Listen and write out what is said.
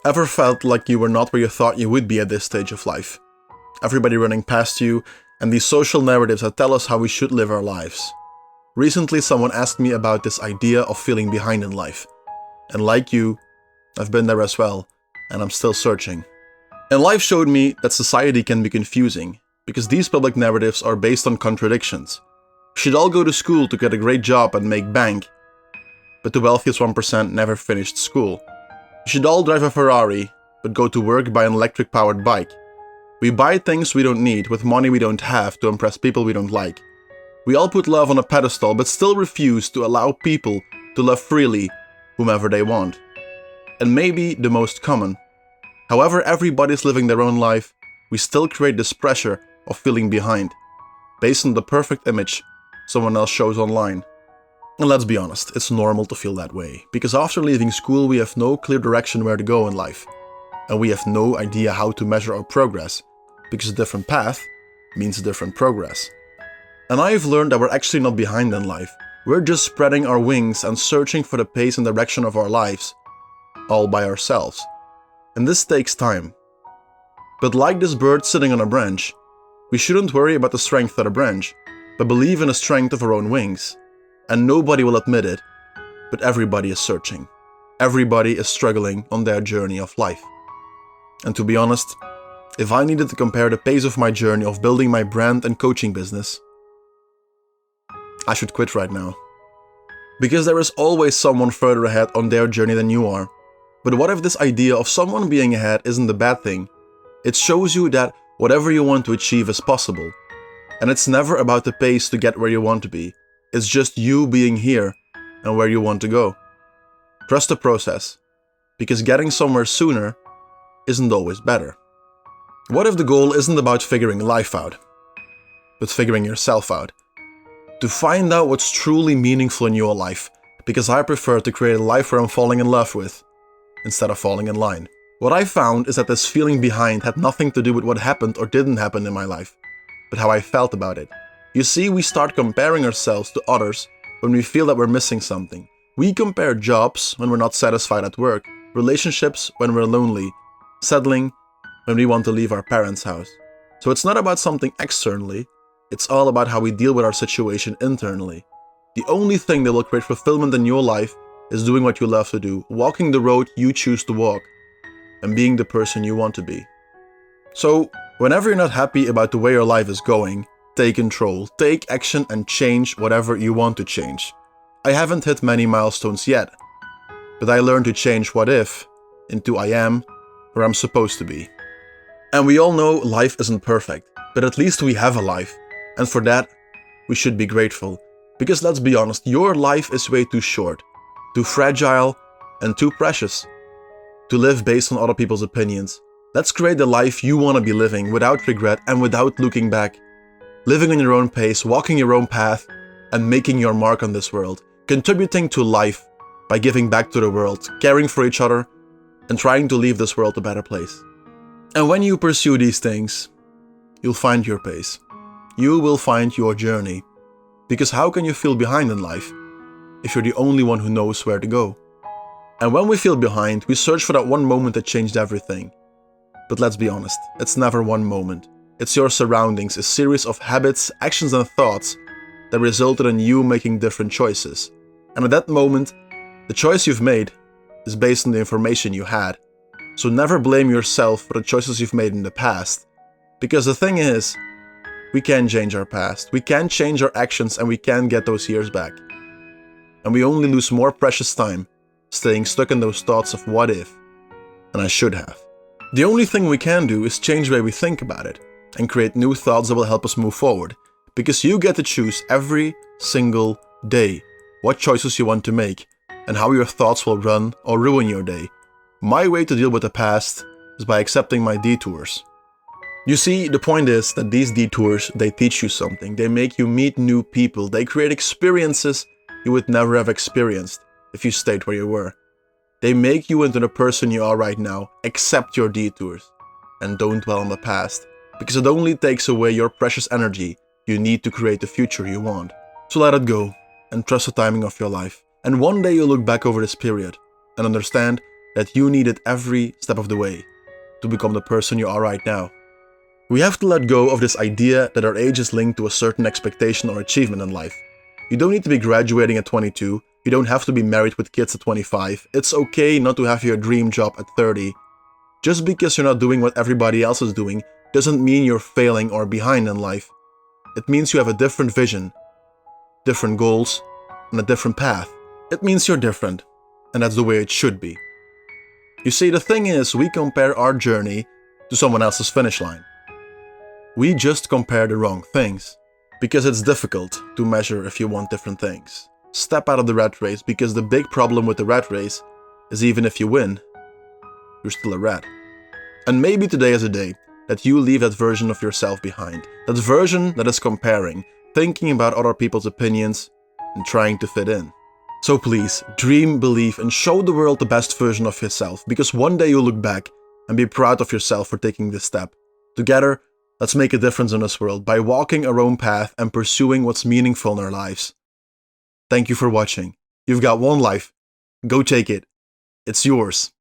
Ever felt like you were not where you thought you would be at this stage of life? Everybody running past you, and these social narratives that tell us how we should live our lives. Recently, someone asked me about this idea of feeling behind in life. And like you, I've been there as well, and I'm still searching. And life showed me that society can be confusing, because these public narratives are based on contradictions. We should all go to school to get a great job and make bank, but the wealthiest 1% never finished school. We should all drive a Ferrari, but go to work by an electric-powered bike. We buy things we don't need with money we don't have to impress people we don't like. We all put love on a pedestal but still refuse to allow people to love freely whomever they want. And maybe the most common. However everybody's living their own life, we still create this pressure of feeling behind, based on the perfect image someone else shows online. And let's be honest, it's normal to feel that way, because after leaving school we have no clear direction where to go in life. And we have no idea how to measure our progress, because a different path means a different progress. And I've learned that we're actually not behind in life. We're just spreading our wings and searching for the pace and direction of our lives, all by ourselves. And this takes time. But like this bird sitting on a branch, we shouldn't worry about the strength of the branch, but believe in the strength of our own wings. And nobody will admit it, but everybody is searching. Everybody is struggling on their journey of life. And to be honest, if I needed to compare the pace of my journey of building my brand and coaching business, I should quit right now. Because there is always someone further ahead on their journey than you are. But what if this idea of someone being ahead isn't a bad thing? It shows you that whatever you want to achieve is possible. And it's never about the pace to get where you want to be. It's just you being here and where you want to go. Trust the process, because getting somewhere sooner isn't always better. What if the goal isn't about figuring life out, but figuring yourself out? To find out what's truly meaningful in your life, because I prefer to create a life where I'm falling in love with, instead of falling in line. What I found is that this feeling behind had nothing to do with what happened or didn't happen in my life, but how I felt about it. You see, we start comparing ourselves to others when we feel that we're missing something. We compare jobs when we're not satisfied at work, relationships when we're lonely, settling when we want to leave our parents' house. So it's not about something externally, it's all about how we deal with our situation internally. The only thing that will create fulfillment in your life is doing what you love to do, walking the road you choose to walk, and being the person you want to be. So, whenever you're not happy about the way your life is going, take control, take action and change whatever you want to change. I haven't hit many milestones yet, but I learned to change what if into I am where I'm supposed to be. And we all know life isn't perfect, but at least we have a life, and for that we should be grateful. Because let's be honest, your life is way too short, too fragile and too precious to live based on other people's opinions. Let's create the life you want to be living without regret and without looking back. Living on your own pace, walking your own path, and making your mark on this world. Contributing to life by giving back to the world, caring for each other, and trying to leave this world a better place. And when you pursue these things, you'll find your pace. You will find your journey. Because how can you feel behind in life if you're the only one who knows where to go? And when we feel behind, we search for that one moment that changed everything. But let's be honest, it's never one moment. It's your surroundings, a series of habits, actions and thoughts that resulted in you making different choices. And at that moment, the choice you've made is based on the information you had. So never blame yourself for the choices you've made in the past. Because the thing is, we can change our past, we can change our actions, and we can get those years back. And we only lose more precious time staying stuck in those thoughts of what if, and I should have. The only thing we can do is change the way we think about it and create new thoughts that will help us move forward. Because you get to choose every single day what choices you want to make and how your thoughts will run or ruin your day. My way to deal with the past is by accepting my detours. You see, the point is that these detours, they teach you something. They make you meet new people. They create experiences you would never have experienced if you stayed where you were. They make you into the person you are right now. Accept your detours and don't dwell on the past, because it only takes away your precious energy you need to create the future you want. So let it go and trust the timing of your life. And one day you'll look back over this period and understand that you needed every step of the way to become the person you are right now. We have to let go of this idea that our age is linked to a certain expectation or achievement in life. You don't need to be graduating at 22, you don't have to be married with kids at 25, it's okay not to have your dream job at 30. Just because you're not doing what everybody else is doing doesn't mean you're failing or behind in life. It means you have a different vision, different goals, and a different path. It means you're different, and that's the way it should be. You see, the thing is, we compare our journey to someone else's finish line. We just compare the wrong things, because it's difficult to measure if you want different things. Step out of the rat race, because the big problem with the rat race is even if you win, you're still a rat. And maybe today is a day that you leave that version of yourself behind. That version that is comparing, thinking about other people's opinions, and trying to fit in. So please, dream, believe, and show the world the best version of yourself, because one day you'll look back and be proud of yourself for taking this step. Together, let's make a difference in this world by walking our own path and pursuing what's meaningful in our lives. Thank you for watching. You've got one life. Go take it. It's yours.